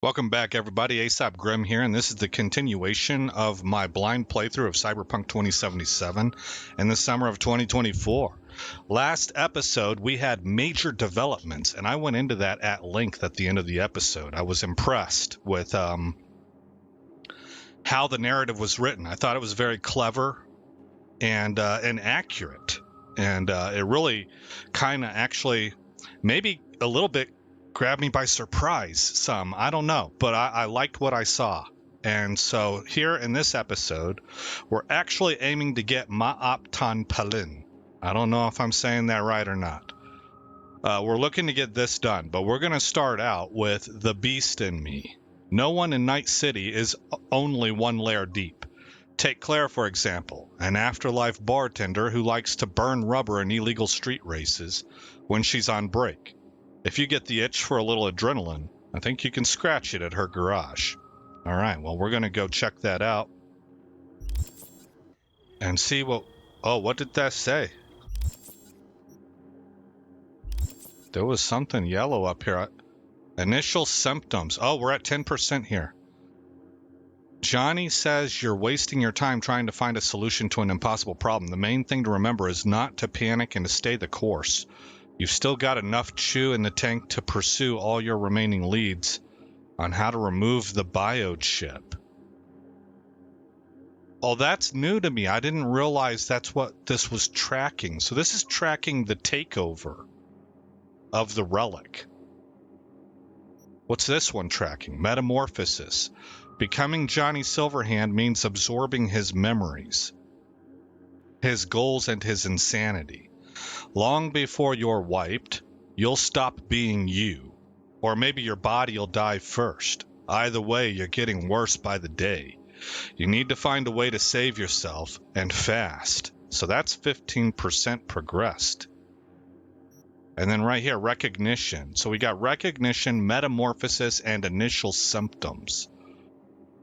Welcome back, everybody. Aesop Grim here, and this is the continuation of my blind playthrough of Cyberpunk 2077 in the summer of 2024. Last episode, we had major developments, and I went into that at length at the end of the episode. I was impressed with how the narrative was written. I thought it was very clever and accurate, and it really kind of actually maybe a little bit grabbed me by surprise I don't know, but I liked what I saw. And so here in this episode, we're actually aiming to get Ma'optan Palin. I don't know if I'm saying that right or not. We're looking to get this done, but we're going to start out with the beast in me. No one in Night City is only one layer deep. Take Claire, for example, an afterlife bartender who likes to burn rubber in illegal street races when she's on break. If you get the itch for a little adrenaline, I think you can scratch it at her garage. All right, well, we're going to go check that out and see what... Oh, what did that say? There was something yellow up here. Initial symptoms. Oh, we're at 10% here. Johnny says you're wasting your time trying to find a solution to an impossible problem. The main thing to remember is not to panic and to stay the course. You've still got enough chew in the tank to pursue all your remaining leads on how to remove the biochip. Oh, that's new to me. I didn't realize that's what this was tracking. So this is tracking the takeover of the relic. What's this one tracking? Metamorphosis. Becoming Johnny Silverhand means absorbing his memories, his goals, and his insanity. Long before you're wiped, you'll stop being you. Or maybe your body will die first. Either way, you're getting worse by the day. You need to find a way to save yourself, and fast. So that's 15% progressed. And then right here, recognition. So we got recognition, metamorphosis, and initial symptoms.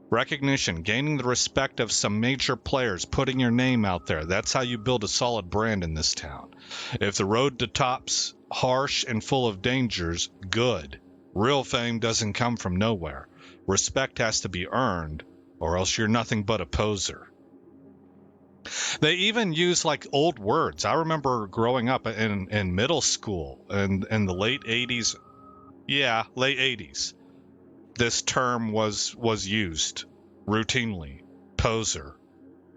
Recognition, gaining the respect of some major players, putting your name out there. That's how you build a solid brand in this town. If the road to top's harsh and full of dangers, good. Real fame doesn't come from nowhere. Respect has to be earned, or else you're nothing but a poser. They even use like old words. I remember growing up in middle school in the late 80s. Yeah, late 80s. This term was used routinely. Poser.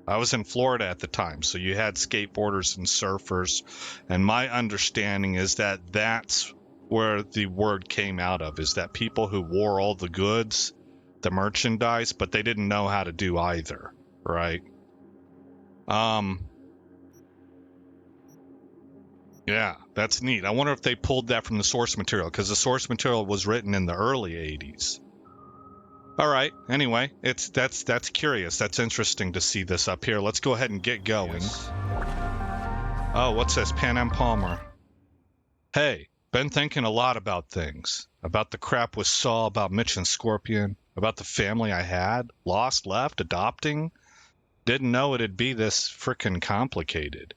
I was in Florida at the time, so you had skateboarders and surfers, and my understanding is that that's where the word came out of, is that people who wore all the goods, the merchandise, but they didn't know how to do either, right? Yeah, that's neat. I wonder if they pulled that from the source material, because the source material was written in the early 80s. All right. Anyway, that's curious. That's interesting to see this up here. Let's go ahead and get going. Yes. Oh, what's this? Pan Am Palmer. Hey, been thinking a lot about things. About the crap with Saul, about Mitch and Scorpion, about the family I had, lost, left, adopting. Didn't know it'd be this frickin' complicated.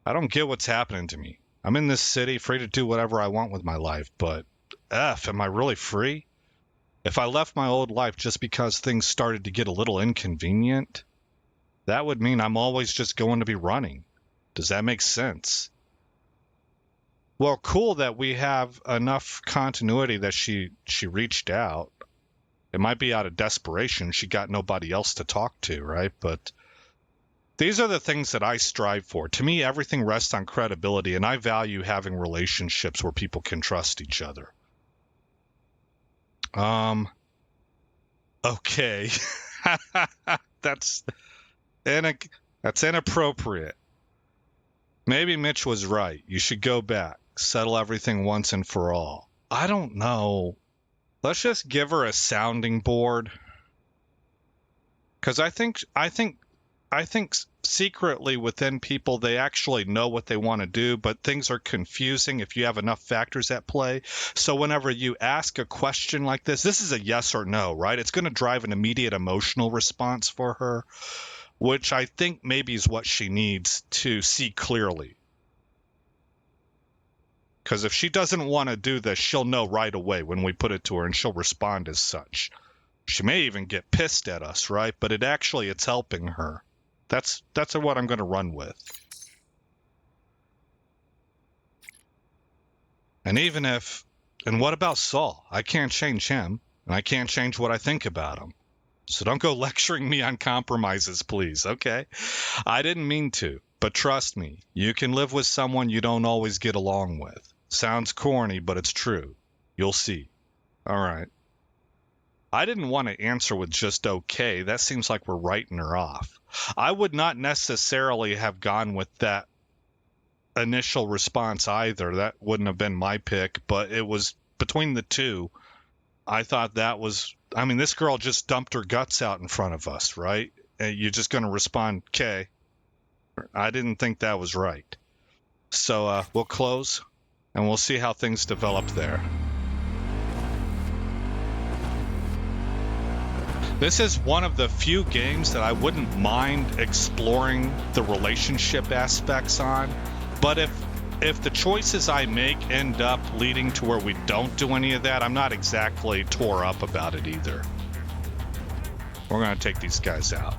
I don't get what's happening to me. I'm in this city, free to do whatever I want with my life, but am I really free? If I left my old life just because things started to get a little inconvenient, that would mean I'm always just going to be running. Does that make sense? Well, cool that we have enough continuity that she reached out. It might be out of desperation. She got nobody else to talk to, right? But these are the things that I strive for. To me, everything rests on credibility, and I value having relationships where people can trust each other. Okay. That's inappropriate. Maybe Mitch was right. You should go back, settle everything once and for all. I don't know. Let's just give her a sounding board. Because I think secretly within people, they actually know what they want to do, but things are confusing if you have enough factors at play. So whenever you ask a question like this is a yes or no, right? It's going to drive an immediate emotional response for her, which I think maybe is what she needs to see clearly. Because if she doesn't want to do this, she'll know right away when we put it to her, and she'll respond as such. She may even get pissed at us, right? But it's helping her. That's what I'm going to run with. And and what about Saul? I can't change him, and I can't change what I think about him. So don't go lecturing me on compromises, please, okay? I didn't mean to, but trust me, you can live with someone you don't always get along with. Sounds corny, but it's true. You'll see. All right. I didn't want to answer with just okay. That seems like we're writing her off. I would not necessarily have gone with that initial response either. That wouldn't have been my pick, but it was between the two. I thought that was, I mean, this girl just dumped her guts out in front of us, right? And you're just going to respond, okay. I didn't think that was right. So we'll close, and we'll see how things develop there. This is one of the few games that I wouldn't mind exploring the relationship aspects on, but if the choices I make end up leading to where we don't do any of that, I'm not exactly tore up about it either. We're going to take these guys out.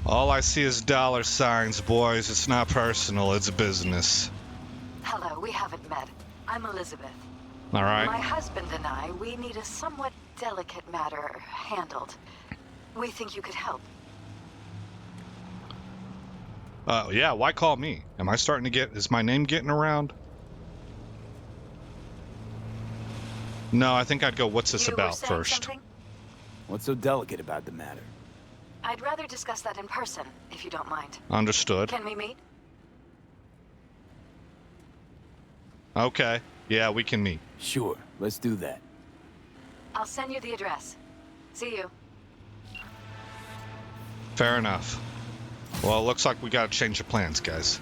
All I see is dollar signs, boys. It's not personal, it's business. Hello, we haven't met. I'm Elizabeth. All right. My husband and I, we need a somewhat delicate matter handled. We think you could help. Yeah, why call me? Am I starting to is my name getting around? No, I think I'd go, what's this about first? Something? What's so delicate about the matter? I'd rather discuss that in person, if you don't mind. Understood. Can we meet? Okay. Yeah, we can meet. Sure, let's do that. I'll send you the address. See you. Fair enough. Well, it looks like we gotta change the plans, guys.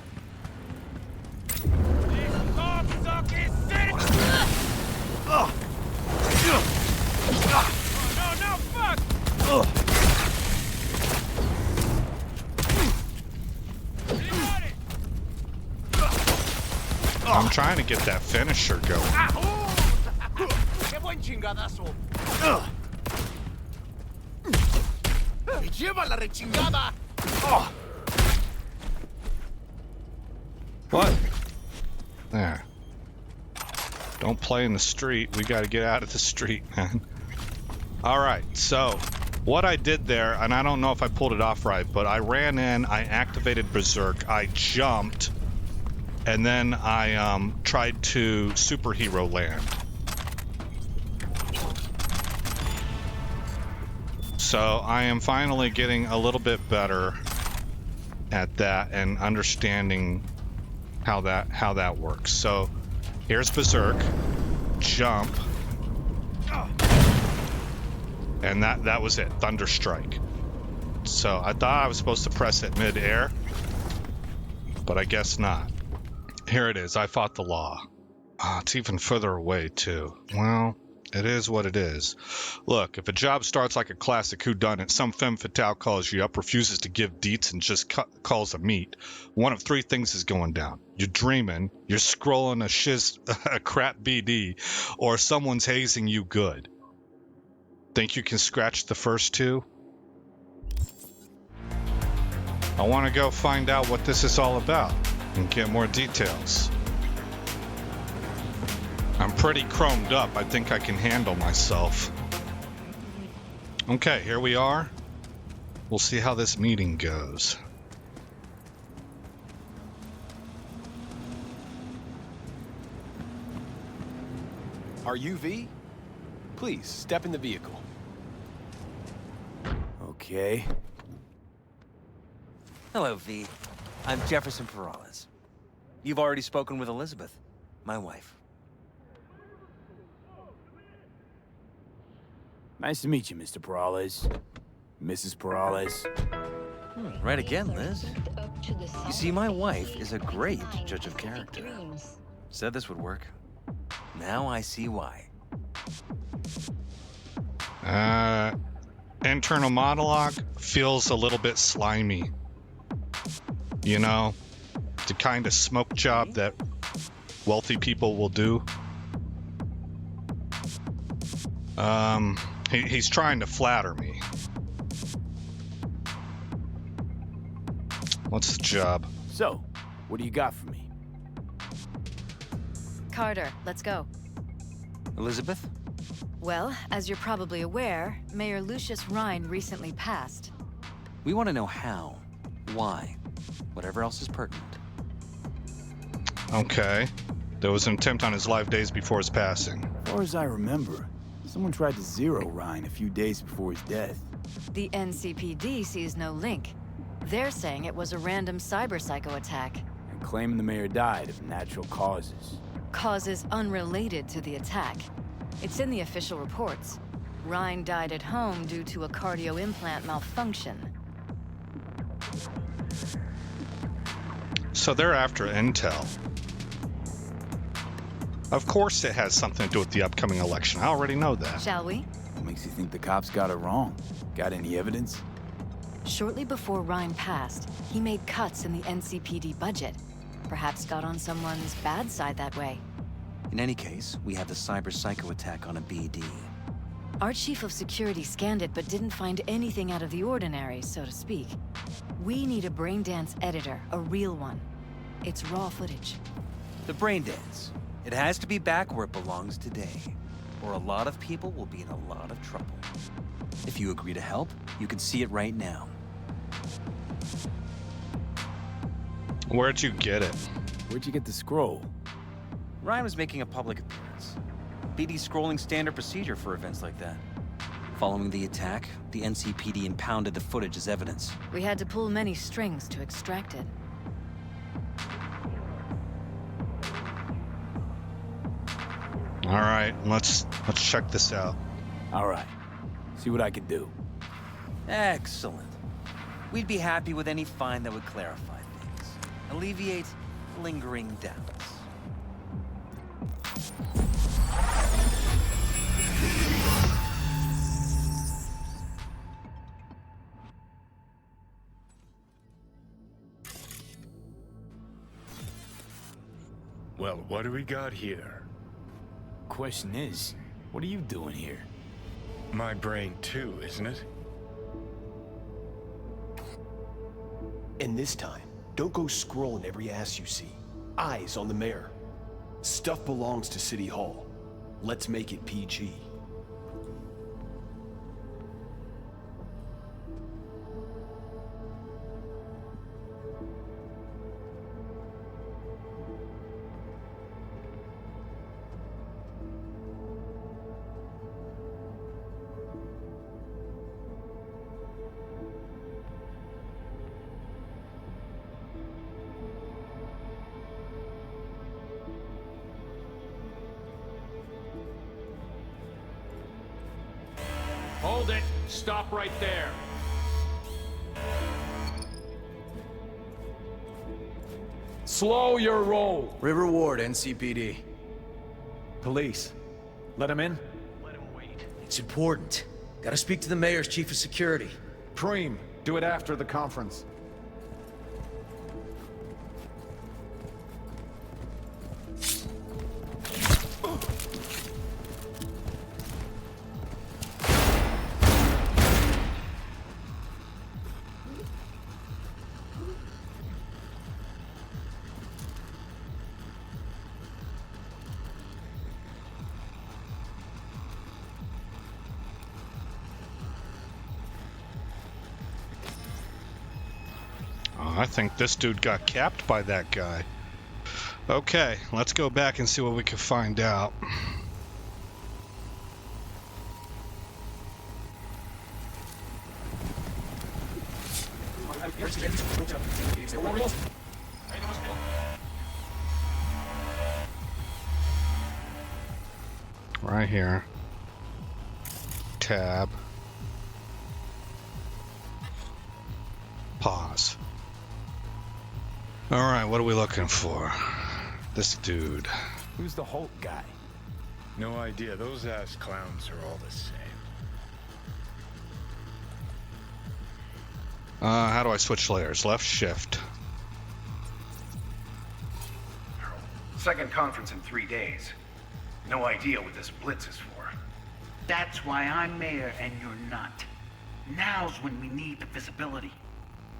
I'm trying to get that finisher going. What? There. Don't play in the street. We gotta get out of the street, man. Alright, so what I did there, and I don't know if I pulled it off right, but I ran in, I activated Berserk, I jumped, and then I tried to superhero land. So I am finally getting a little bit better at that and understanding how that works. So here's Berserk, jump, and that was it, Thunder Strike. So I thought I was supposed to press it mid-air, but I guess not. Here it is, I fought the law. It's even further away too. Well, it is what it is. Look, if a job starts like a classic whodunit, some femme fatale calls you up, refuses to give deets, and just calls a meet, one of three things is going down. You're dreaming, you're scrolling a crap BD, or someone's hazing you good. Think you can scratch the first two? I want to go find out what this is all about and get more details. I'm pretty chromed up. I think I can handle myself. Okay, here we are. We'll see how this meeting goes. Are you V? Please, step in the vehicle. Okay. Hello, V. I'm Jefferson Perales. You've already spoken with Elizabeth, my wife. Nice to meet you, Mr. Perales. Mrs. Perales. Right again, Liz. You see, my wife is a great judge of character. Said this would work. Now I see why. Internal monologue feels a little bit slimy. You know, the kind of smoke job that wealthy people will do. He's trying to flatter me. What's the job? So, what do you got for me? Carter, let's go. Elizabeth? Well, as you're probably aware, Mayor Lucius Rhine recently passed. We want to know how, why, whatever else is pertinent. Okay. There was an attempt on his life days before his passing. As far as I remember, someone tried to zero Ryan a few days before his death. The NCPD sees no link. They're saying it was a random cyber-psycho attack. And claiming the mayor died of natural causes. Causes unrelated to the attack. It's in the official reports. Rhine died at home due to a cardio implant malfunction. So they're after intel. Of course it has something to do with the upcoming election. I already know that. Shall we? What makes you think the cops got it wrong? Got any evidence? Shortly before Rhine passed, he made cuts in the NCPD budget. Perhaps got on someone's bad side that way. In any case, we have the cyber-psycho attack on a BD. Our chief of security scanned it but didn't find anything out of the ordinary, so to speak. We need a braindance editor, a real one. It's raw footage. The brain dance. It has to be back where it belongs today, or a lot of people will be in a lot of trouble. If you agree to help, you can see it right now. Where'd you get it? Where'd you get the scroll? Ryan was making a public appearance. BD's scrolling standard procedure for events like that. Following the attack, the NCPD impounded the footage as evidence. We had to pull many strings to extract it. All right, let's check this out. All right. See what I can do. Excellent. We'd be happy with any find that would clarify things, alleviate lingering doubts. Well, what do we got here? Question is, what are you doing here? My brain too, isn't it? And this time, don't go scrolling every ass you see. Eyes on the mayor. Stuff belongs to City Hall. Let's make it PG. Hold it. Stop right there. Slow your roll. River Ward, NCPD. Police. Let him in? It's important. Gotta speak to the mayor's chief of security. Preem, do it after the conference. I think this dude got capped by that guy. Okay, let's go back and see what we can find out. Right here. Tab. Pause. Alright, what are we looking for? This dude. Who's the Hulk guy? No idea. Those ass clowns are all the same. How do I switch layers? Left shift. Second conference in 3 days. No idea what this blitz is for. That's why I'm mayor and you're not. Now's when we need the visibility.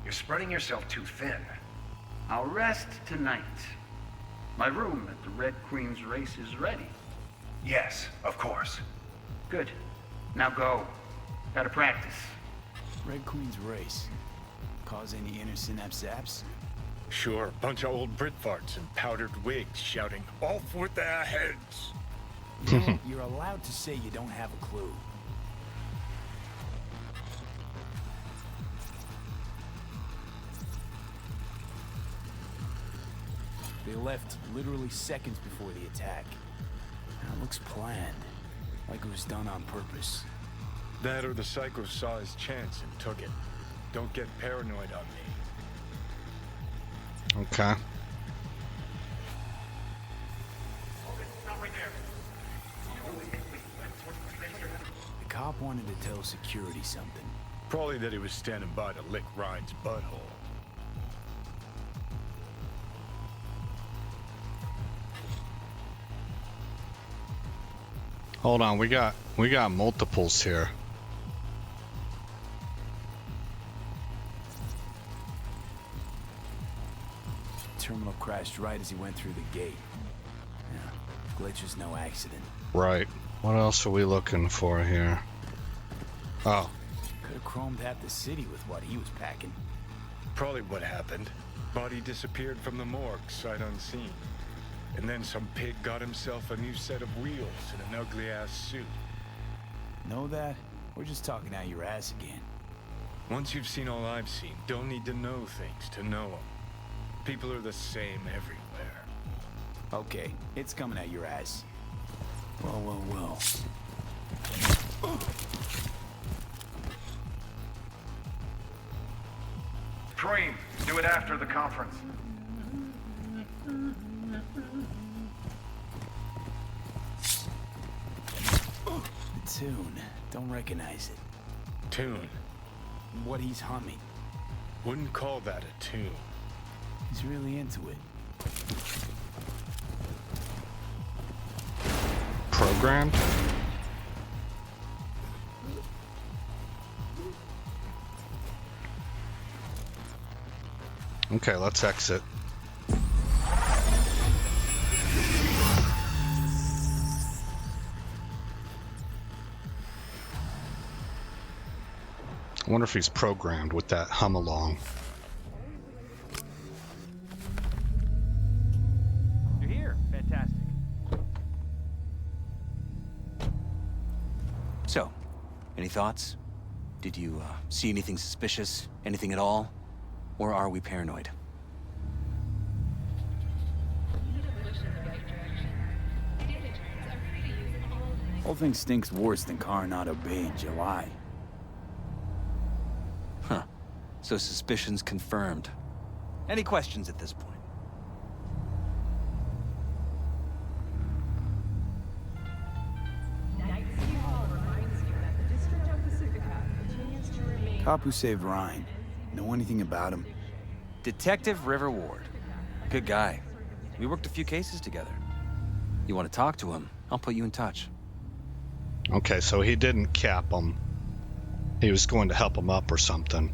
You're spreading yourself too thin. I'll rest tonight. My room at the Red Queen's race is ready. Yes, of course. Good. Now go. Gotta practice. Red Queen's race. Cause any inner synapse zaps? Sure, bunch of old Brit farts in powdered wigs shouting, "Off with their heads!" You know, you're allowed to say you don't have a clue. They left literally seconds before the attack. That looks planned. Like it was done on purpose. That or the psycho saw his chance and took it. Don't get paranoid on me. Okay. The cop wanted to tell security something. Probably that he was standing by to lick Ryan's butthole. Hold on, we got multiples here. Terminal crashed right as he went through the gate. Yeah, glitch was no accident. Right. What else are we looking for here? Oh. Could have chromed half the city with what he was packing. Probably what happened. Body disappeared from the morgue, sight unseen. And then some pig got himself a new set of wheels and an ugly-ass suit. Know that? We're just talking out your ass again. Once you've seen all I've seen, don't need to know things to know them. People are the same everywhere. Okay, it's coming at your ass. Well. Cream, do it after the conference. The tune. Don't recognize it. Tune. What he's humming. Wouldn't call that a tune. He's really into it. Programmed? Okay, let's exit. I wonder if he's programmed with that hum along. You're here. Fantastic. So, any thoughts? Did you see anything suspicious? Anything at all? Or are we paranoid? Whole thing stinks worse than Coronado Bay in July. Huh. So suspicions confirmed. Any questions at this point? Cop who saved Ryan. Know anything about him? Detective River Ward. Good guy. We worked a few cases together. You want to talk to him? I'll put you in touch. Okay, so he didn't cap him. He was going to help him up or something.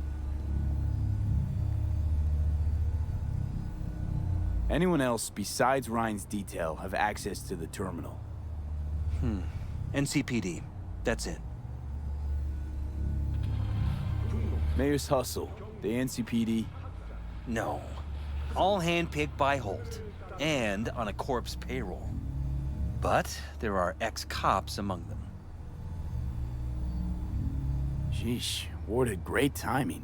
Anyone else besides Ryan's detail have access to the terminal? NCPD. That's it. Mayor's hustle. The NCPD? No. All handpicked by Holt. And on a corpse payroll. But there are ex-cops among them. Sheesh, Ward had great timing.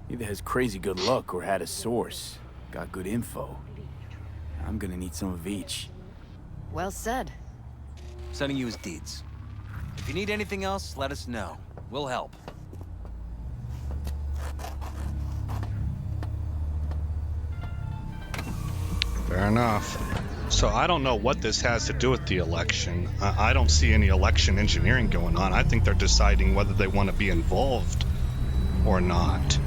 Either has crazy good luck or had a source. Got good info. I'm gonna need some of each. Well said. Sending you his deeds. If you need anything else, let us know. We'll help. Fair enough. So I don't know what this has to do with the election. I don't see any election engineering going on. I think they're deciding whether they want to be involved or not.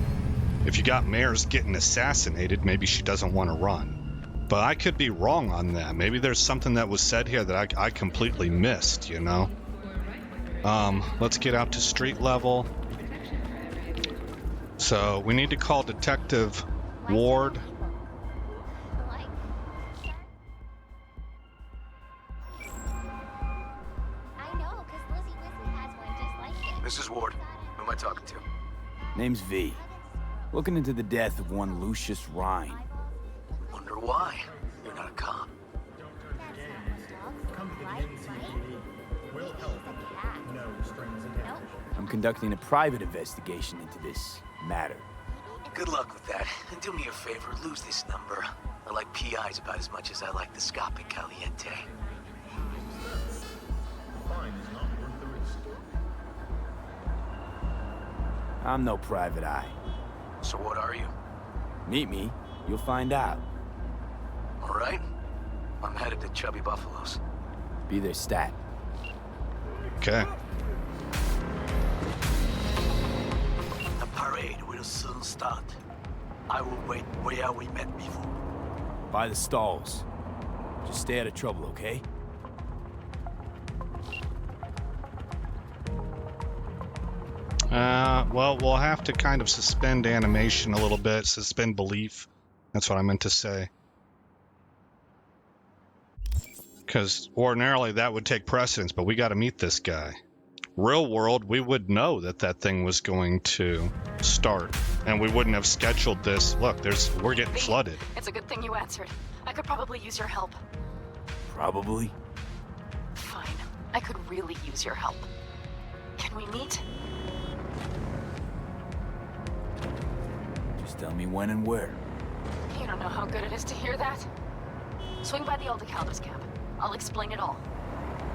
If you got mayors getting assassinated, maybe she doesn't want to run. But I could be wrong on that. Maybe there's something that was said here that I completely missed, you know? Let's get out to street level. So we need to call Detective Ward. Mrs. Ward, who am I talking to? Name's V. Looking into the death of one Lucius Rhine. Wonder why? You're not a cop. I'm conducting a private investigation into this matter. Good luck with that. And do me a favor, lose this number. I like PIs about as much as I like the Scopic Caliente. I'm no private eye. So what are you? Meet me, you'll find out. All right. I'm headed to Chubby Buffaloes. Be their stat. Okay. The parade will soon start. I will wait where we met before. By the stalls. Just stay out of trouble, okay? Well, we'll have to kind of suspend animation a little bit, suspend belief. That's what I meant to say. Because ordinarily that would take precedence, but we got to meet this guy. Real world, we would know that that thing was going to start, and we wouldn't have scheduled this. Look, we're getting flooded. It's a good thing you answered. I could probably use your help. Probably. Fine. I could really use your help. Can we meet? Just tell me when and where. You don't know how good it is to hear that. Swing by the Aldecaldos camp. I'll explain it all.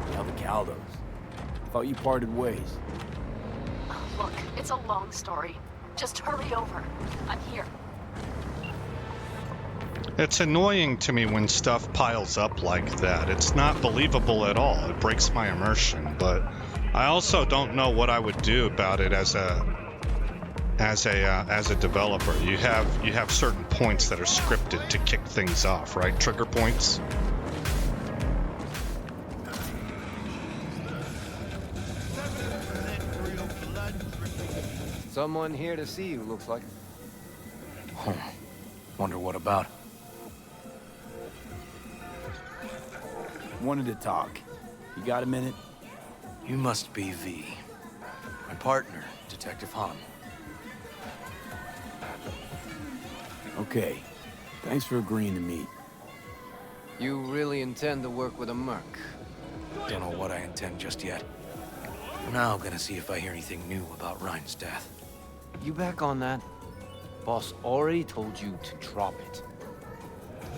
The Aldecaldos? Thought you parted ways. Look, it's a long story. Just hurry over. I'm here. It's annoying to me when stuff piles up like that. It's not believable at all. It breaks my immersion, but I also don't know what I would do about it as a developer. You have certain points that are scripted to kick things off, right? Trigger points. Someone here to see you, looks like. Wonder what about? Wanted to talk. You got a minute? You must be V. My partner, Detective Hahn. Okay. Thanks for agreeing to meet. You really intend to work with a merc? Don't know what I intend just yet. I'm now gonna see if I hear anything new about Ryan's death. You back on that? Boss already told you to drop it.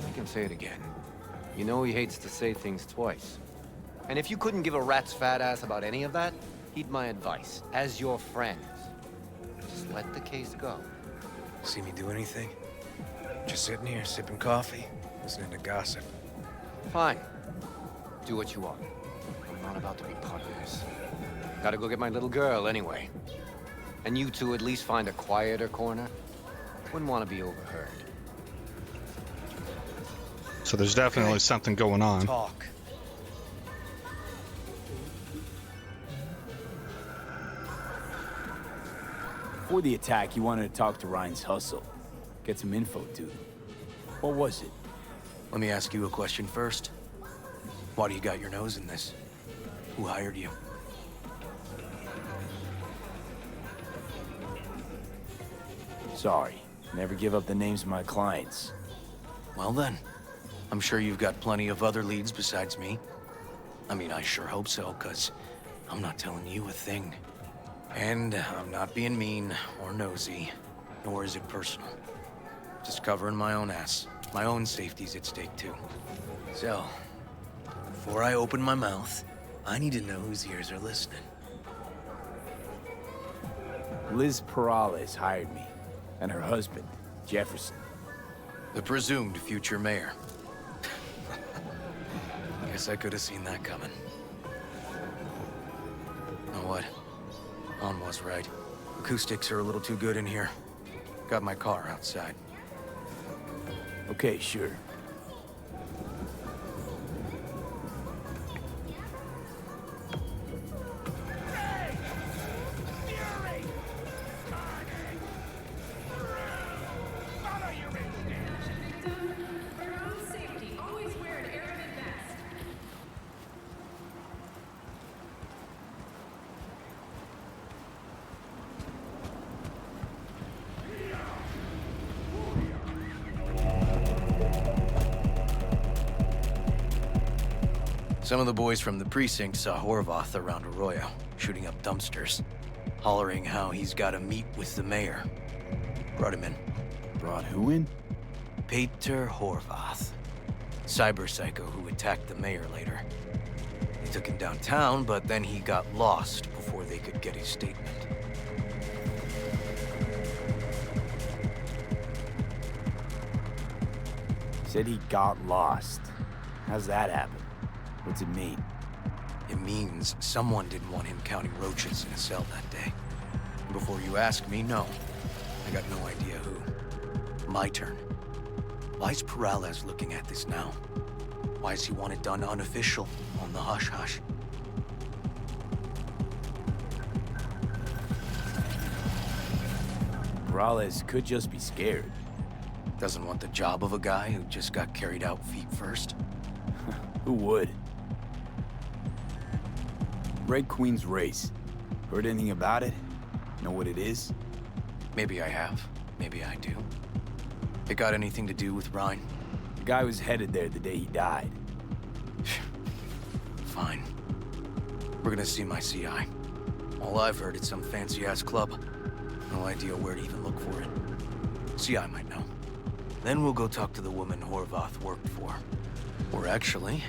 I can say it again. You know he hates to say things twice. And if you couldn't give a rat's fat ass about any of that, heed my advice. As your friend, just let the case go. See me do anything? Just sitting here, sipping coffee, listening to gossip. Fine. Do what you want. I'm not about to be part of this. Gotta go get my little girl anyway. And you two at least find a quieter corner. Wouldn't want to be overheard. So there's definitely something going on. Talk. Before the attack, you wanted to talk to Ryan's hustle. Get some info, dude. What was it? Let me ask you a question first. Why do you got your nose in this? Who hired you? Sorry. Never give up the names of my clients. Well then, I'm sure you've got plenty of other leads besides me. I mean, I sure hope so, 'cause I'm not telling you a thing. And I'm not being mean or nosy, nor is it personal. Just covering my own ass. My own safety's at stake too. So, before I open my mouth, I need to know whose ears are listening. Liz Perales hired me, and her husband, Jefferson. The presumed future mayor. Guess I could have seen that coming. Know what? On was right. Acoustics are a little too good in here. Got my car outside. Okay, sure. Some of the boys from the precinct saw Horvath around Arroyo, shooting up dumpsters, hollering how he's got to meet with the mayor. Brought him in. Brought who in? Peter Horvath. Cyber psycho who attacked the mayor later. They took him downtown, but then he got lost before they could get his statement. Said he got lost. How's that happen? What's it mean? It means someone didn't want him counting roaches in a cell that day. Before you ask me, no. I got no idea who. My turn. Why's Peralez looking at this now? Why does he want it done unofficial, on the hush-hush? Peralez could just be scared. Doesn't want the job of a guy who just got carried out feet first? Who would? Red Queen's race. Heard anything about it? Know what it is? Maybe I have. Maybe I do. It got anything to do with Rhine? The guy was headed there the day he died. Fine. We're gonna see my CI. All I've heard is some fancy-ass club. No idea where to even look for it. CI might know. Then we'll go talk to the woman Horvath worked for. Or actually,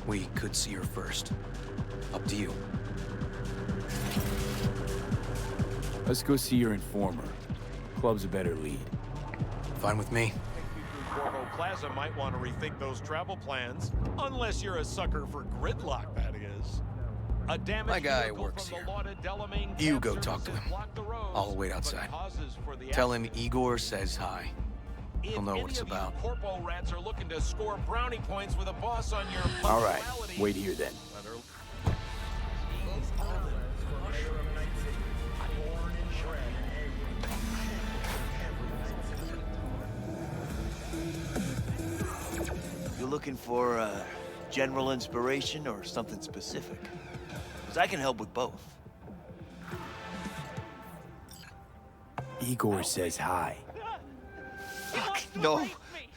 we could see her first. Up to you. Let's go see your informer. Club's a better lead. Fine with me. Corvo Plaza might want to rethink those travel plans, unless you're a sucker for gridlock, that is. My guy works here. You go talk to him. I'll wait outside. Tell him Igor says hi. He'll know what it's about. Corpo rats are looking to score brownie points with a boss on your All right, wait here then. You looking for general inspiration or something specific? Because I can help with both. Igor says hi. Fuck, no.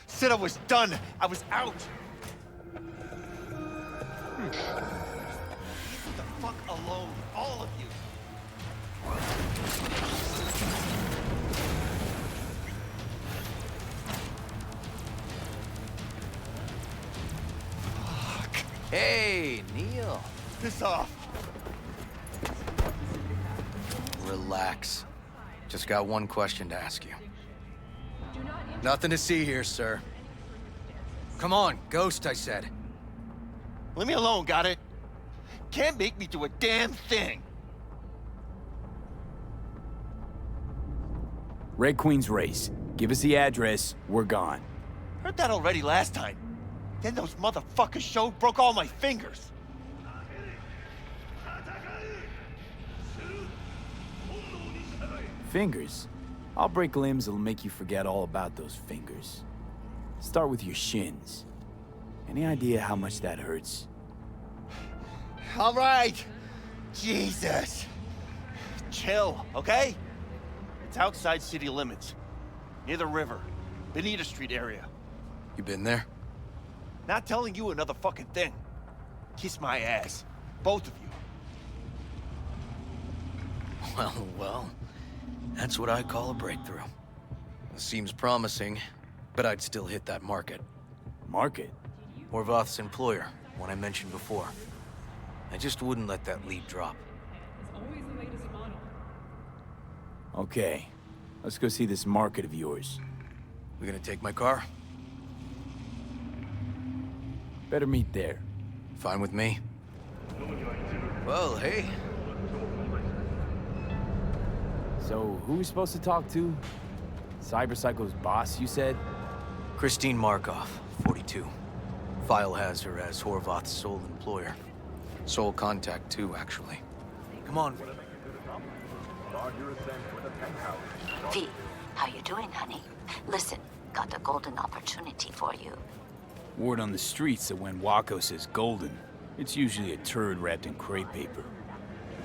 Said I was done. I was out. Leave the fuck alone, all of you. Fuck. Hey, Neil. Piss off. Relax. Just got one question to ask you. Nothing to see here, sir. Come on, Ghost, I said. Leave me alone, got it? Can't make me do a damn thing. Red Queen's race. Give us the address, we're gone. Heard that already last time. Then those motherfuckers showed, broke all my fingers. Fingers? I'll break limbs that'll make you forget all about those fingers. Start with your shins. Any idea how much that hurts? All right. Jesus. Chill, okay? It's outside city limits. Near the river. Benita Street area. You been there? Not telling you another fucking thing. Kiss my ass. Both of you. Well. That's what I call a breakthrough. Seems promising, but I'd still hit that market. Market? Horvath's employer, one I mentioned before. I just wouldn't let that lead drop. Okay, let's go see this market of yours. We gonna take my car? Better meet there. Fine with me. Well, hey. So, who are we supposed to talk to? Cyberpsycho's boss, you said? Christine Markov, 42. File has her as Horvath's sole employer. Sole contact, too, actually. Come on. V, how you doing, honey? Listen, got a golden opportunity for you. Word on the streets that when Waco says golden, it's usually a turd wrapped in crepe paper.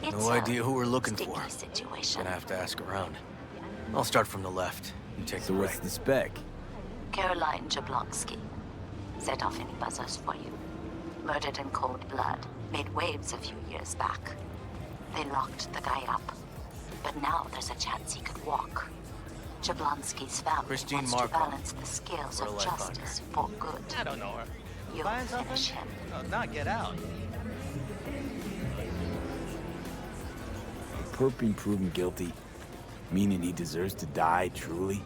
No idea who we're looking for. Situation. Gonna have to ask around. I'll start from the left. You take the right. What's the spec? Caroline Jablonski. Set off any buzzers for you. Murdered in cold blood. Made waves a few years back. They locked the guy up. But now there's a chance he could walk. Jablonski's family Christine wants Markov. to balance the scales We're a of life justice for good. I don't know her. You'll Buying something? finish him. No, not get out. Perp being proven guilty, meaning he deserves to die, truly?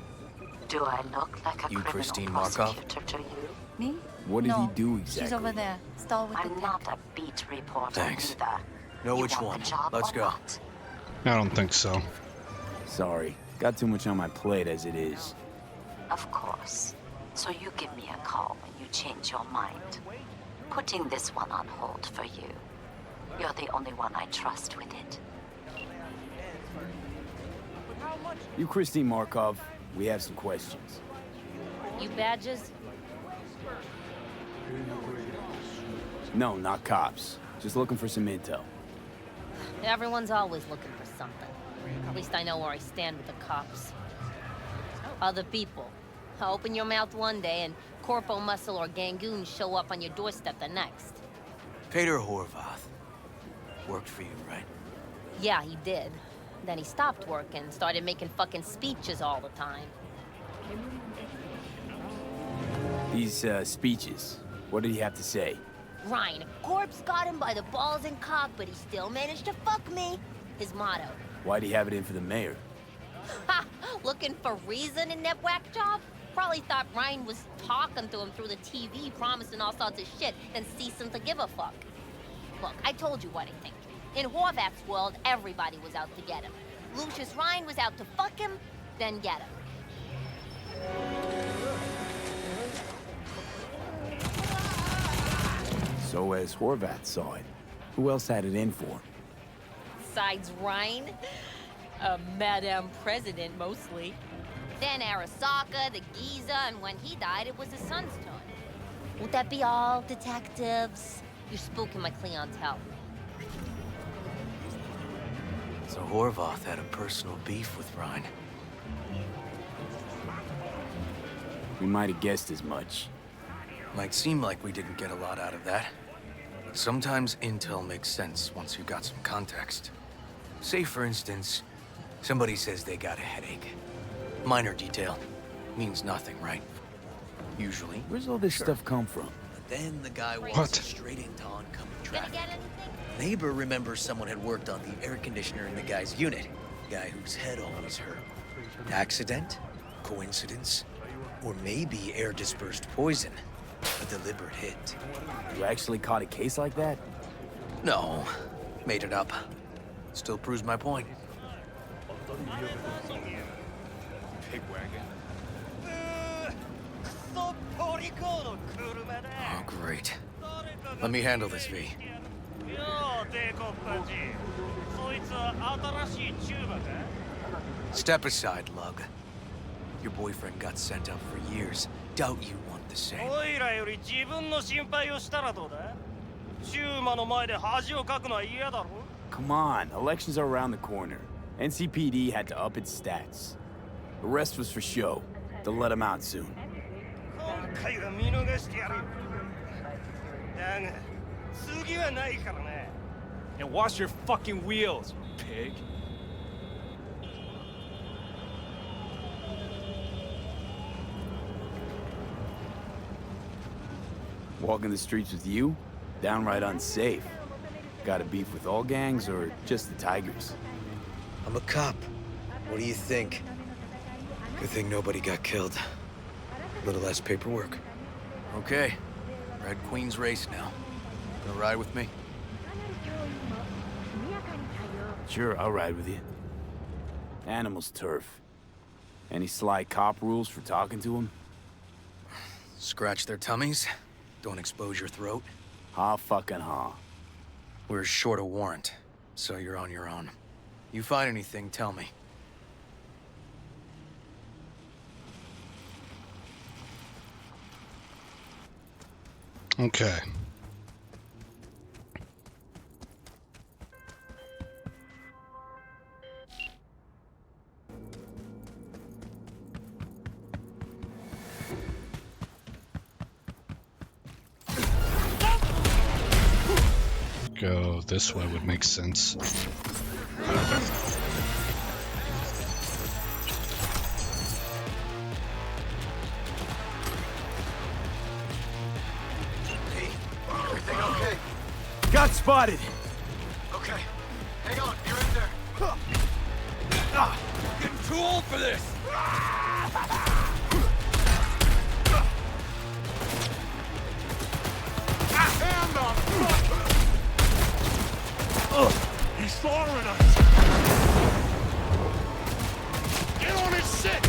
Do I look like a You criminal Christine Markov? prosecutor to you? Me? What did no, he do exactly? She's over there. Stall with I'm the not a beat reporter Thanks. either. Know You which want one. the job Let's or go. what? I don't think so. Sorry, got too much on my plate as it is. Of course. So you give me a call when you change your mind. Putting this one on hold for you. You're the only one I trust with it. You Christine Markov, we have some questions. You badges? No, not cops. Just looking for some intel. Everyone's always looking for something. At least I know where I stand with the cops. Other people. Open your mouth one day and Corpo Muscle or Gangoon show up on your doorstep the next. Peter Horvath. Worked for you, right? Yeah, he did. Then he stopped working, started making fucking speeches all the time. These, speeches, what did he have to say? Ryan, Corpse got him by the balls and cock, but he still managed to fuck me. His motto. Why'd he have it in for the mayor? Ha! Looking for reason in that whack job? Probably thought Ryan was talking to him through the TV, promising all sorts of shit, then ceasing to give a fuck. Look, I told you what I think. In Horvath's world, everybody was out to get him. Lucius Ryan was out to fuck him, then get him. So as Horvath saw it, who else had it in for him? Besides Ryan, a Madame President mostly. Then Arasaka, the Giza, and when he died, it was his son's turn. Would that be all, detectives? You're spooking my clientele. So Horvath had a personal beef with Ryan. We might have guessed as much. Might seem like we didn't get a lot out of that. But sometimes intel makes sense once you got some context. Say, for instance, somebody says they got a headache. Minor detail. Means nothing, right? Usually. Where's all this stuff come from? But then the guy walks straight into oncoming traffic. Neighbor remembers someone had worked on the air conditioner in the guy's unit. Guy whose head always hurt. Accident? Coincidence? Or maybe air-dispersed poison. A deliberate hit. You actually caught a case like that? No. Made it up. Still proves my point. Pig wagon. Oh, great. Let me handle this, V. Step aside, Lug. Your boyfriend got sent up for years. Doubt you want the same. Come on, elections are around the corner. NCPD had to up its stats. The rest was for show. They'll let him out soon. And wash your fucking wheels, pig. Walking the streets with you? Downright unsafe. Got a beef with all gangs or just the Tigers? I'm a cop. What do you think? Good thing nobody got killed. A little less paperwork. Okay. Red Queen's race now. Gonna ride with me? Sure, I'll ride with you. Animals turf. Any sly cop rules for talking to them? Scratch their tummies. Don't expose your throat. Ha fucking ha. We're short a warrant, so you're on your own. You find anything, tell me. Okay. go this way would make sense. Everything okay? Got spotted! Okay. Hang on, you're in there. Getting too old for this! Hand up! He's slaughtering us! Get on his shit!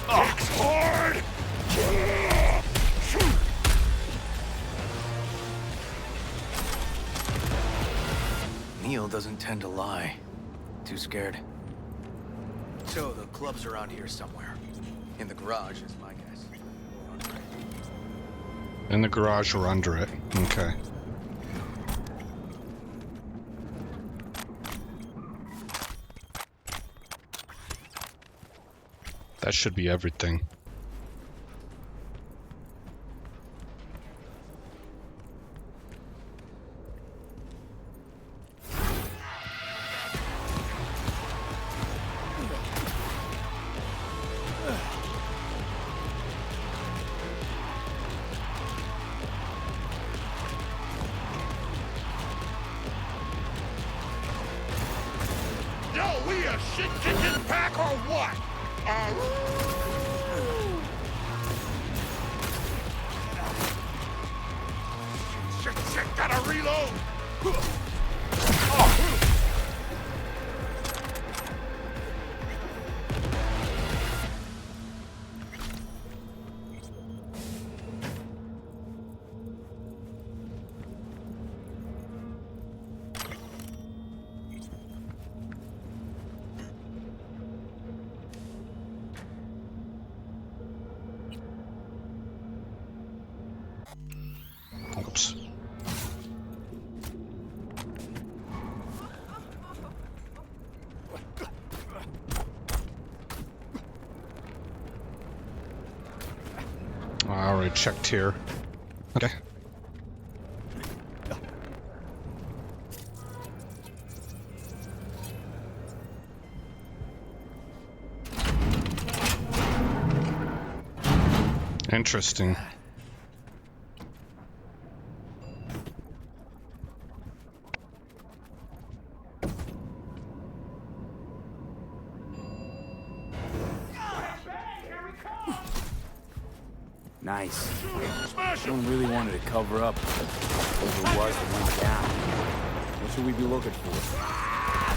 Kicks hard! Neil doesn't tend to lie. Too scared. So the club's around here somewhere. In the garage is my guess. In the garage or under it. Okay. That should be everything. Yo, we a shit-kicking pack or what? Shit, gotta reload! Oops. I already checked here. Okay. Interesting. Nice. Someone really wanted to cover up whoever it was that went down. What should we be looking for?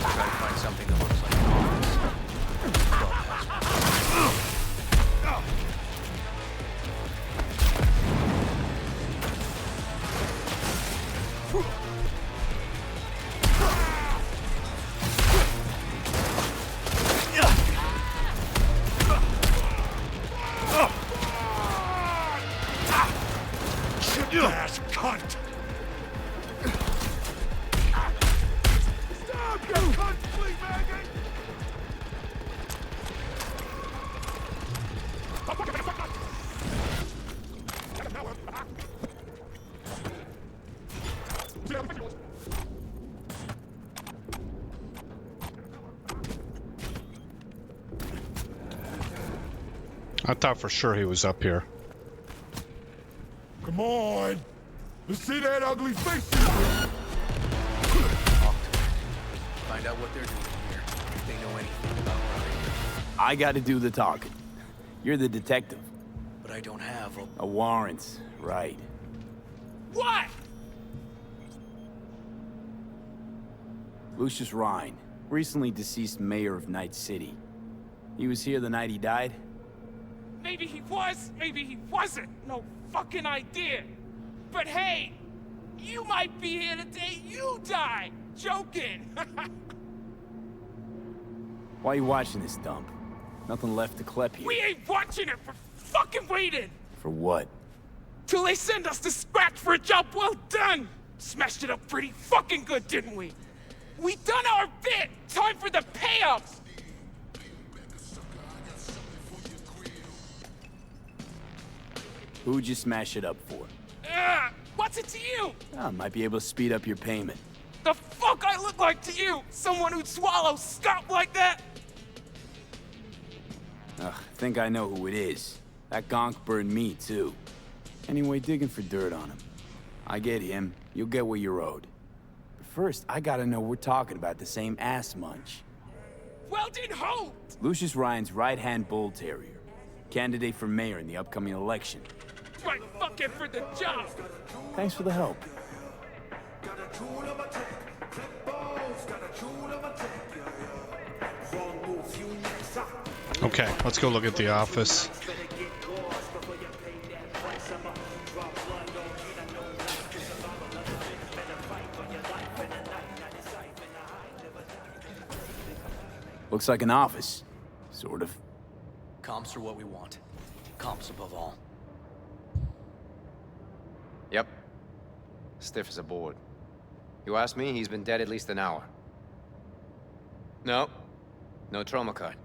Try to find something that looks like bombs. Ass cunt! Stop, you cunt, flea maggot! I thought for sure he was up here. Come on! Let's see that ugly face! Find out what they're doing here. If they know anything about Ryan. I gotta do the talking. You're the detective. But I don't have a warrant, right. What? Lucius Rhine, recently deceased mayor of Night City. He was here the night he died? Maybe he was, maybe he wasn't. No fucking idea. But hey, you might be here the day you die. Joking. Why are you watching this dump? Nothing left to klep here. We ain't watching it for fucking waiting! For what? Till they send us to scratch for a job well done! Smashed it up pretty fucking good, didn't we? We done our bit! Time for the payoff! Who'd you smash it up for? What's it to you? I might be able to speed up your payment. The fuck I look like to you? Someone who'd swallow scop like that? I think I know who it is. That gonk burned me, too. Anyway, digging for dirt on him. I get him, you'll get what you're owed. But first, I gotta know we're talking about the same ass munch. Weldon Holt! Lucius Ryan's right-hand bull terrier. Candidate for mayor in the upcoming election. Right fucking for the job! Thanks for the help. Okay, let's go look at the office. Looks like an office. Sort of. Comps are what we want. Comps above all. Yep. Stiff as a board. You ask me, he's been dead at least an hour. No. No trauma card.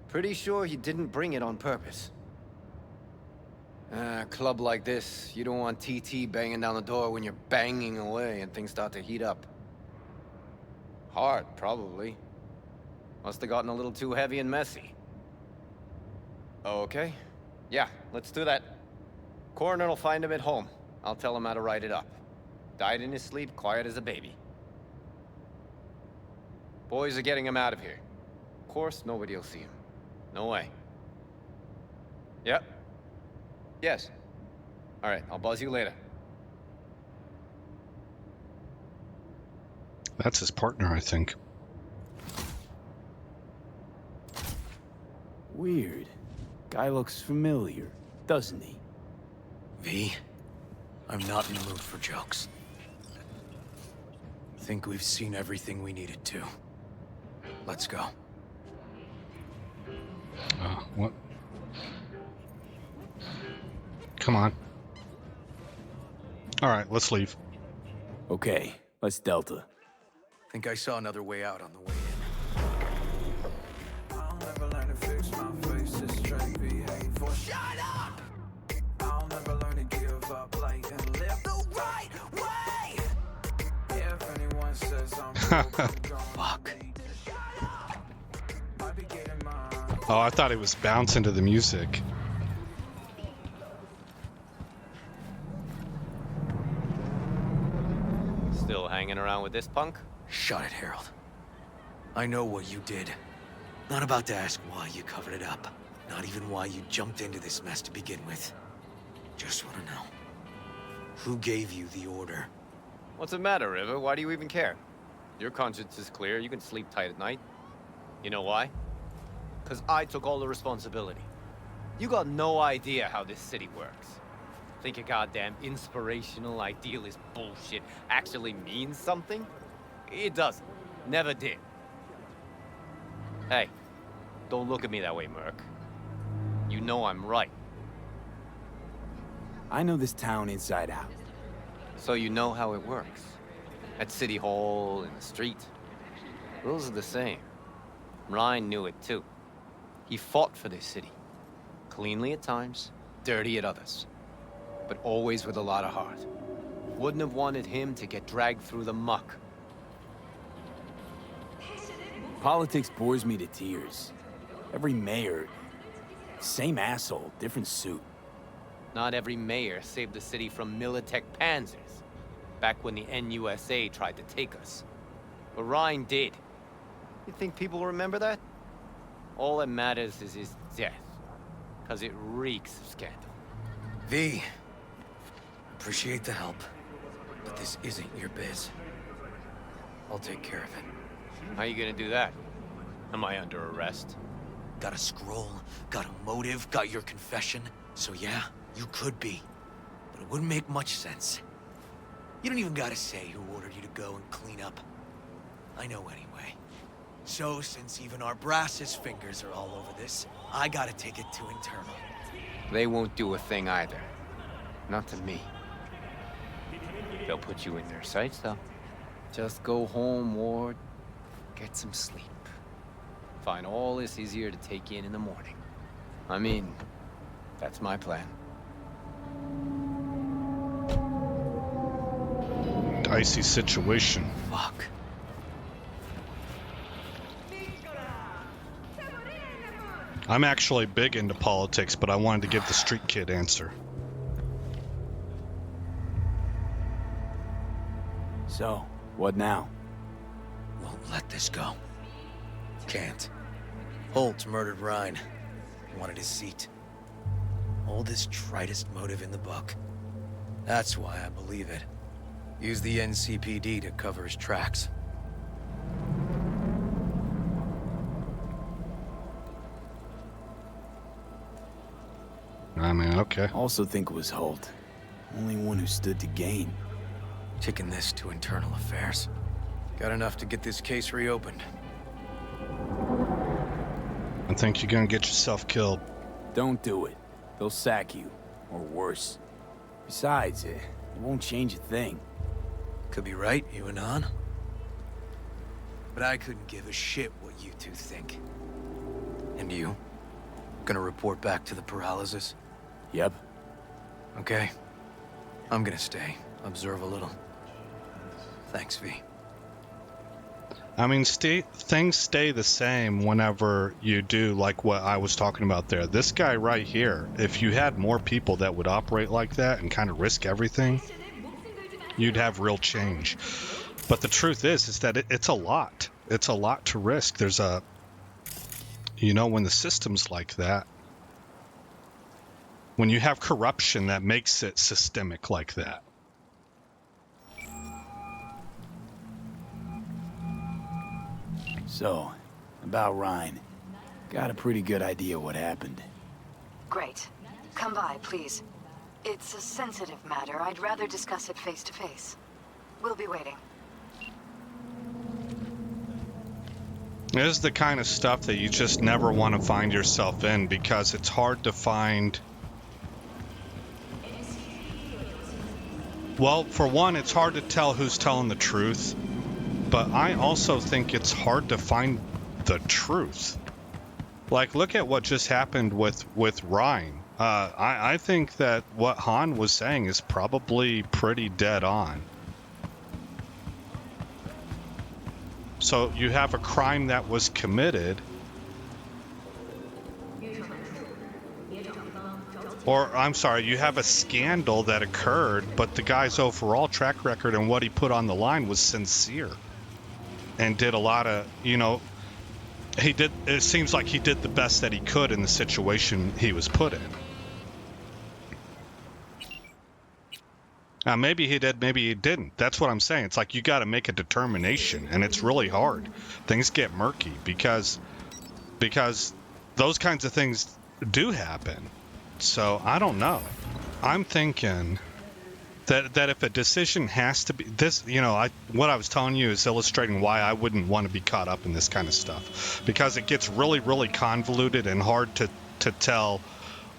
Pretty sure he didn't bring it on purpose. A club like this, you don't want TT banging down the door when you're banging away and things start to heat up. Hard, probably. Must have gotten a little too heavy and messy. Okay. Yeah, let's do that. Coroner will find him at home. I'll tell him how to write it up. Died in his sleep, quiet as a baby. Boys are getting him out of here. Of course, nobody will see him. No way. Yep. Yes. All right, I'll buzz you later. That's his partner, I think. Weird. Guy looks familiar, doesn't he? V, I'm not in the mood for jokes. Think we've seen everything we needed to. Let's go. What? Come on. All right, let's leave. Okay, let's Delta. Think I saw another way out on the way Shut up! I'll never learn to give up, like, and live the right way. If anyone says I'm fuck. Oh, I thought it was bouncing to the music. Still hanging around with this punk? Shut it, Harold. I know what you did. Not about to ask why you covered it up. Not even why you jumped into this mess to begin with. Just want to know. Who gave you the order? What's the matter, River? Why do you even care? Your conscience is clear. You can sleep tight at night. You know why? Because I took all the responsibility. You got no idea how this city works. Think your goddamn inspirational, idealist bullshit actually means something? It doesn't. Never did. Hey, don't look at me that way, Merc. You know I'm right. I know this town inside out. So you know how it works. At City Hall, in the street. Rules are the same. Ryan knew it too. He fought for this city. Cleanly at times, dirty at others. But always with a lot of heart. Wouldn't have wanted him to get dragged through the muck. Politics bores me to tears. Every mayor, same asshole, different suit. Not every mayor saved the city from Militech panzers, back when the NUSA tried to take us. But Ryan did. You think people remember that? All that matters is his death, because it reeks of scandal. V, appreciate the help, but this isn't your biz. I'll take care of it. How you gonna do that? Am I under arrest? Got a scroll, got a motive, got your confession. So yeah, you could be. But it wouldn't make much sense. You don't even gotta say who ordered you to go and clean up. I know anyway. So, since even our brass's fingers are all over this, I gotta take it to internal. They won't do a thing either. Not to me. They'll put you in their sights, though. Just go home, Ward. Get some sleep. Find all this easier to take in the morning. I mean, that's my plan. Dicey situation. Fuck. I'm actually big into politics, but I wanted to give the street kid answer. So, what now? Won't let this go. Can't. Holt murdered Rhine. Wanted his seat. Oldest, tritest motive in the book. That's why I believe it. Use the NCPD to cover his tracks. I mean, okay. Also think it was Holt. Only one who stood to gain. Kicking this to internal affairs. Got enough to get this case reopened. I think you're gonna get yourself killed. Don't do it. They'll sack you. Or worse. Besides, it won't change a thing. Could be right, you and An. But I couldn't give a shit what you two think. And you? Gonna report back to the paralysis? Yep. Okay. I'm gonna stay. Observe a little. Thanks, V. I mean, things stay the same whenever you do like what I was talking about there. This guy right here, if you had more people that would operate like that and kind of risk everything, you'd have real change. But the truth is that it's a lot. It's a lot to risk. There's a, you know, when the system's like that, when you have corruption that makes it systemic like that. So, about Rhine. Got a pretty good idea what happened. Great. Come by, please. It's a sensitive matter. I'd rather discuss it face to face. We'll be waiting. This is the kind of stuff that you just never want to find yourself in because it's hard to find. Well, for one, it's hard to tell who's telling the truth, but I also think it's hard to find the truth. Like, look at what just happened with Rhine. I think that what Han was saying is probably pretty dead on. So you have a crime that was committed, or I'm sorry, you have a scandal that occurred, but the guy's overall track record and what he put on the line was sincere and did a lot of, you know, it seems like he did the best that he could in the situation he was put in. Now, maybe he did, maybe he didn't. That's what I'm saying. It's like you got to make a determination, and it's really hard. Things get murky because those kinds of things do happen. So I don't know. I'm thinking that if a decision has to be this, you know, what I was telling you is illustrating why I wouldn't want to be caught up in this kind of stuff, because it gets really, really convoluted and hard to tell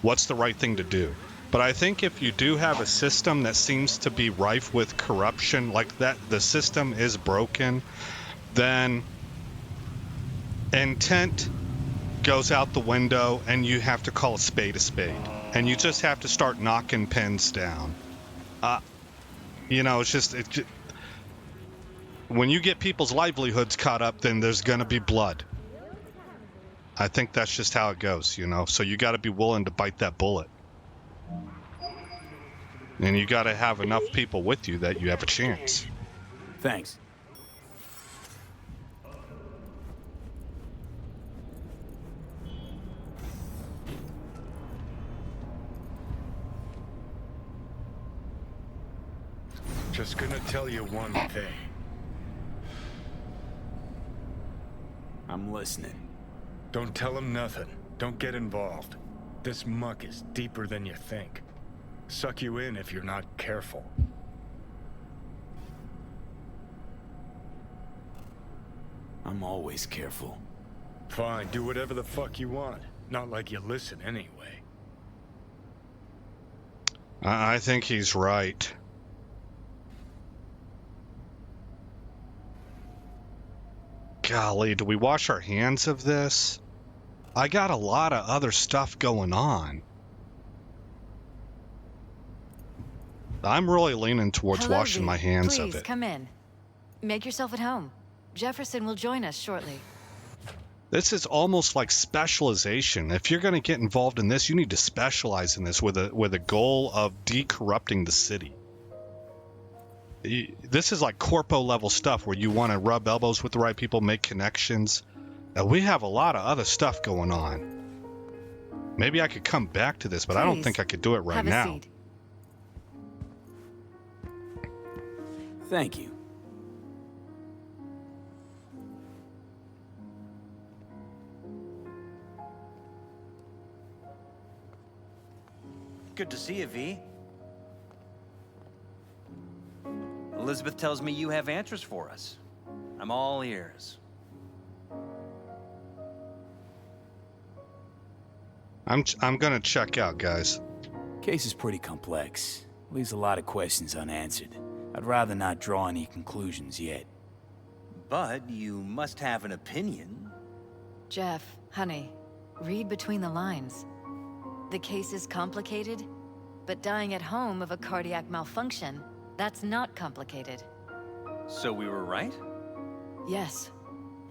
what's the right thing to do. But I think if you do have a system that seems to be rife with corruption, like that, the system is broken, then intent goes out the window and you have to call a spade, and you just have to start knocking pins down. You know, it's just when you get people's livelihoods caught up, then there's going to be blood. I think that's just how it goes, you know, so you got to be willing to bite that bullet. And you got to have enough people with you that you have a chance. Thanks. Just gonna tell you one thing. I'm listening. Don't tell him nothing. Don't get involved. This muck is deeper than you think. Suck you in if you're not careful. I'm always careful. Fine, do whatever the fuck you want. Not like you listen anyway. I think he's right. Golly, do we wash our hands of this? I got a lot of other stuff going on. I'm really leaning towards Hello, washing V. my hands Please, of it. come in. Make yourself at home. Jefferson will join us shortly. This is almost like specialization. If you're going to get involved in this, you need to specialize in this with a goal of decorrupting the city. This is like corpo level stuff where you want to rub elbows with the right people, make connections. We have a lot of other stuff going on. Maybe I could come back to this, but I don't think I could do it right now. Have a seat. Thank you. Good to see you, V. Elizabeth tells me you have answers for us. I'm all ears. I'm gonna check out, guys. Case is pretty complex. Leaves a lot of questions unanswered. I'd rather not draw any conclusions yet. But you must have an opinion. Jeff, honey, read between the lines. The case is complicated, but dying at home of a cardiac malfunction, that's not complicated. So we were right? Yes,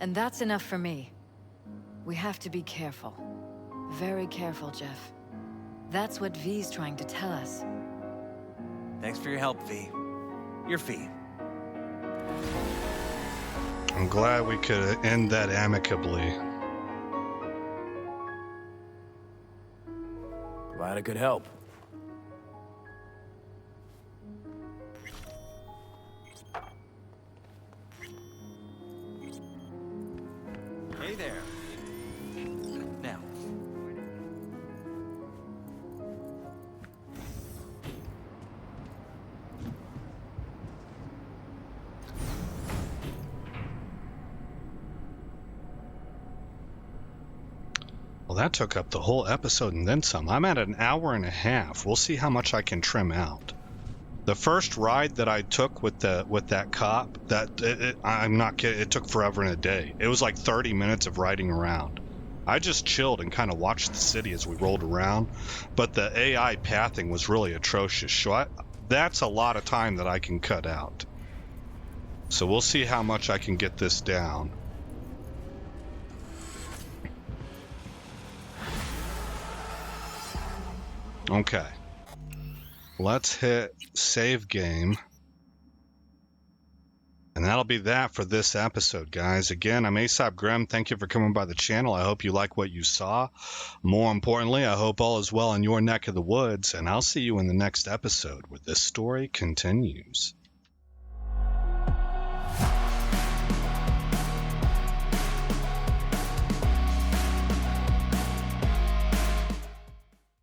and that's enough for me. We have to be careful. Very careful, Jeff. That's what V's trying to tell us. Thanks for your help, V. Your fee. I'm glad we could end that amicably. Glad I could help. Hey there. Now. Well, that took up the whole episode and then some. I'm at an hour and a half. We'll see how much I can trim out. The first ride that I took with that cop, I'm not kidding, it took forever and a day. It was like 30 minutes of riding around. I just chilled and kind of watched the city as we rolled around, but the AI pathing was really atrocious. So that's a lot of time that I can cut out. So we'll see how much I can get this down. Okay. Let's hit save game. And that'll be that for this episode, guys. Again, I'm Aesop Grimm. Thank you for coming by the channel. I hope you like what you saw. More importantly, I hope all is well in your neck of the woods. And I'll see you in the next episode where this story continues.